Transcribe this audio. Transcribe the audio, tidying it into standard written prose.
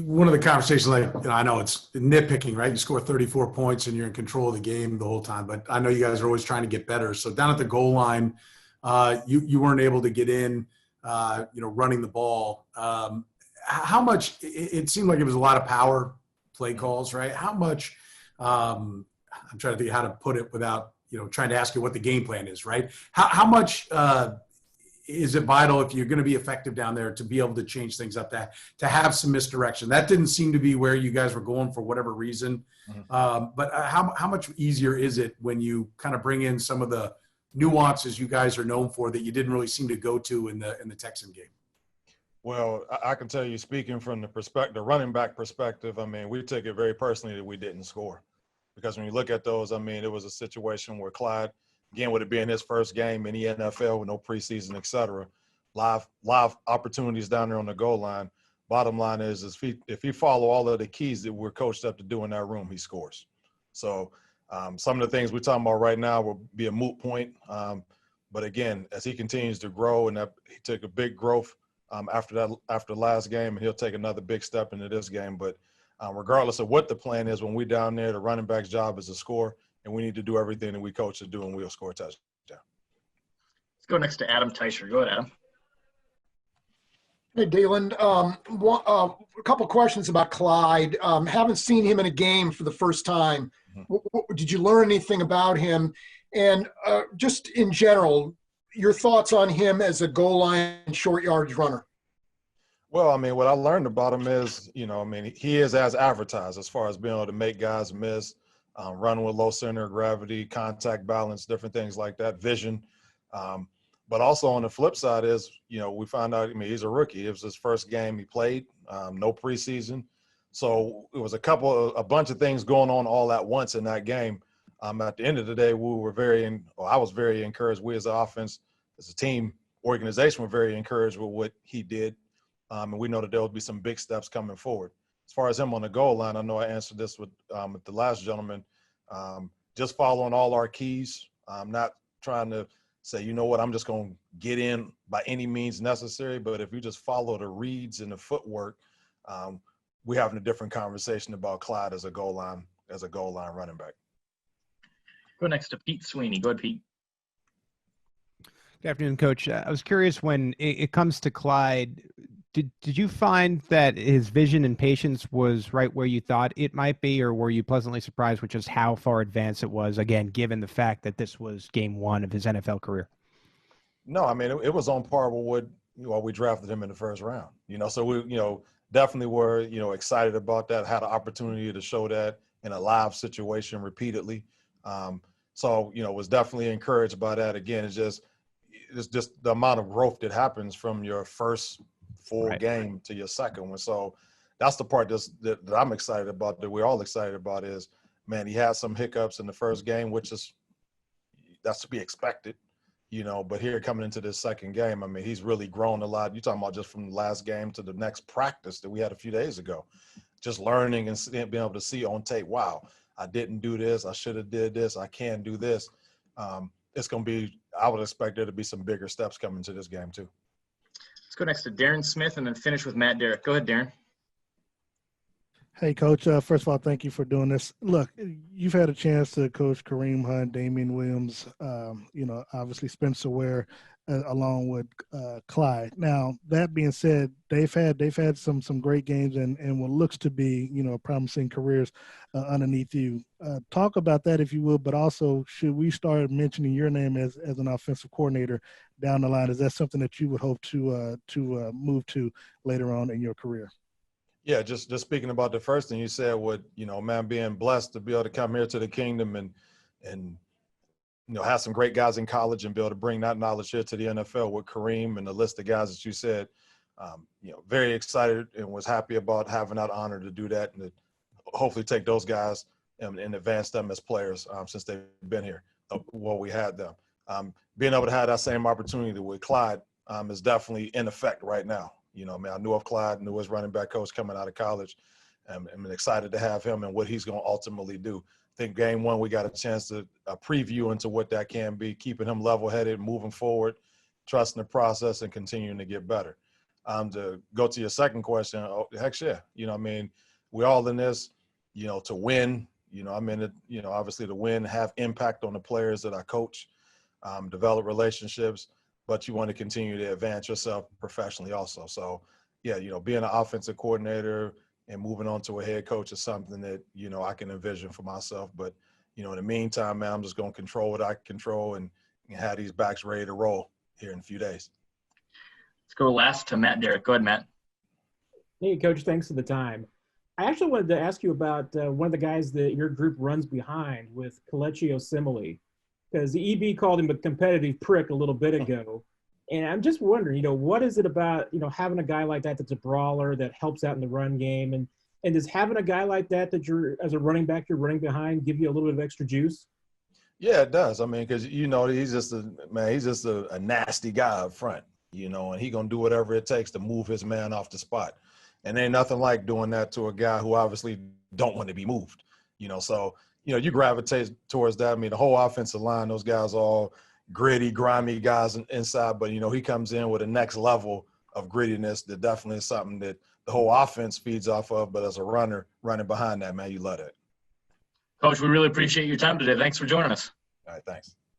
one of the conversations, like, I know it's nitpicking, right? You score 34 points and you're in control of the game the whole time, but I know you guys are always trying to get better. So down at the goal line, you weren't able to get in, running the ball. How much, it seemed like it was a lot of power play calls, right? How much, I'm trying to think how to put it without, trying to ask you what the game plan is, right? How much is it vital if you're going to be effective down there to be able to change things up, that to have some misdirection? That didn't seem to be where you guys were going for whatever reason. But how much easier is it when you kind of bring in some of the nuances you guys are known for that you didn't really seem to go to in the Texan game? Well, I can tell you, speaking from the running back perspective, we took it very personally that we didn't score. Because when you look at those, it was a situation where Clyde, again, with it being his first game in the NFL with no preseason, et cetera, live opportunities down there on the goal line. Bottom line is if he follow all of the keys that we're coached up to do in that room, he scores. So some of the things we're talking about right now will be a moot point. But again, as he continues to grow, and he took a big growth after the last game, and he'll take another big step into this game. But regardless of what the plan is, when we're down there, the running back's job is to score, and we need to do everything that we coach to do, and we'll score a touchdown. Let's go next to Adam Teicher. Go ahead, Adam. Hey, Deland. A couple questions about Clyde. Haven't seen him in a game for the first time. Did you learn anything about him? And just in general, your thoughts on him as a goal line short yardage runner? Well, what I learned about him is, he is as advertised as far as being able to make guys miss, run with low center of gravity, contact balance, different things like that, vision. But also on the flip side is, we found out, he's a rookie. It was his first game he played, no preseason. So it was a bunch of things going on all at once in that game. At the end of the day, I was very encouraged. We as an offense, as a team, organization, were very encouraged with what he did. And we know that there will be some big steps coming forward. As far as him on the goal line, I know I answered this with the last gentleman, just following all our keys. I'm not trying to say, I'm just going to get in by any means necessary. But if you just follow the reads and the footwork, we're having a different conversation about Clyde as a goal line running back. Go next to Pete Sweeney. Go ahead, Pete. Good afternoon, Coach. I was curious, when it comes to Clyde, did you find that his vision and patience was right where you thought it might be, or were you pleasantly surprised with just how far advanced it was, again, given the fact that this was game one of his NFL career? No, it was on par with what we drafted him in the first round. So we, definitely were, excited about that, had an opportunity to show that in a live situation repeatedly. Was definitely encouraged by that. Again, it's just the amount of growth that happens from your first full game to your second one. So that's the part that I'm excited about, that we're all excited about, is, man, he had some hiccups in the first game, that's to be expected, but here coming into this second game, he's really grown a lot. You're talking about just from the last game to the next practice that we had a few days ago, just learning and being able to see on tape, wow, I didn't do this, I should have did this, I can do this. It's going to be, I would expect there to be some bigger steps coming to this game too. Let's go next to Darren Smith and then finish with Matt Derrick. Go ahead, Darren. Hey, Coach. First of all, thank you for doing this. Look, you've had a chance to coach Kareem Hunt, Damian Williams, obviously Spencer Ware, along with Clyde. Now, that being said, they've had some great games and what looks to be, promising careers underneath you. Talk about that, if you will, but also, should we start mentioning your name as an offensive coordinator down the line? Is that something that you would hope to move to later on in your career? Yeah, just speaking about the first thing you said, being blessed to be able to come here to the Kingdom and have some great guys in college and be able to bring that knowledge here to the NFL with Kareem and the list of guys that you said. Very excited and was happy about having that honor to do that and to hopefully take those guys and advance them as players since they've been here while we had them. Being able to have that same opportunity with Clyde is definitely in effect right now. I knew of Clyde, knew his running back coach coming out of college. I'm excited to have him and what he's going to ultimately do. I think game one, we got a chance to preview into what that can be, keeping him level-headed, moving forward, trusting the process, and continuing to get better. To go to your second question, oh, heck yeah. You know, I mean, we're all in this, you know, to win. You know, I'm in it, you know, obviously to win, have impact on the players that I coach, develop relationships, but you want to continue to advance yourself professionally also. So, yeah, you know, being an offensive coordinator and moving on to a head coach is something that, you know, I can envision for myself. But, you know, in the meantime, man, I'm just going to control what I can control and have these backs ready to roll here in a few days. Let's go last to Matt Derrick. Go ahead, Matt. Hey, Coach, thanks for the time. I actually wanted to ask you about one of the guys that your group runs behind with Kelechi Osemele, because the EB called him a competitive prick a little bit ago. And I'm just wondering, you know, what is it about, you know, having a guy like that that's a brawler that helps out in the run game? And does having a guy like that you're, as a running back, you're running behind, give you a little bit of extra juice? Yeah, it does. I mean, because, you know, he's just a nasty guy up front, you know, and he going to do whatever it takes to move his man off the spot. And ain't nothing like doing that to a guy who obviously don't want to be moved, you know. So, you know, you gravitate towards that. I mean, the whole offensive line, those guys are all gritty, grimy guys inside. But, you know, he comes in with a next level of grittiness that definitely is something that the whole offense feeds off of. But as a runner running behind that, man, you love it. Coach, we really appreciate your time today. Thanks for joining us. All right, thanks.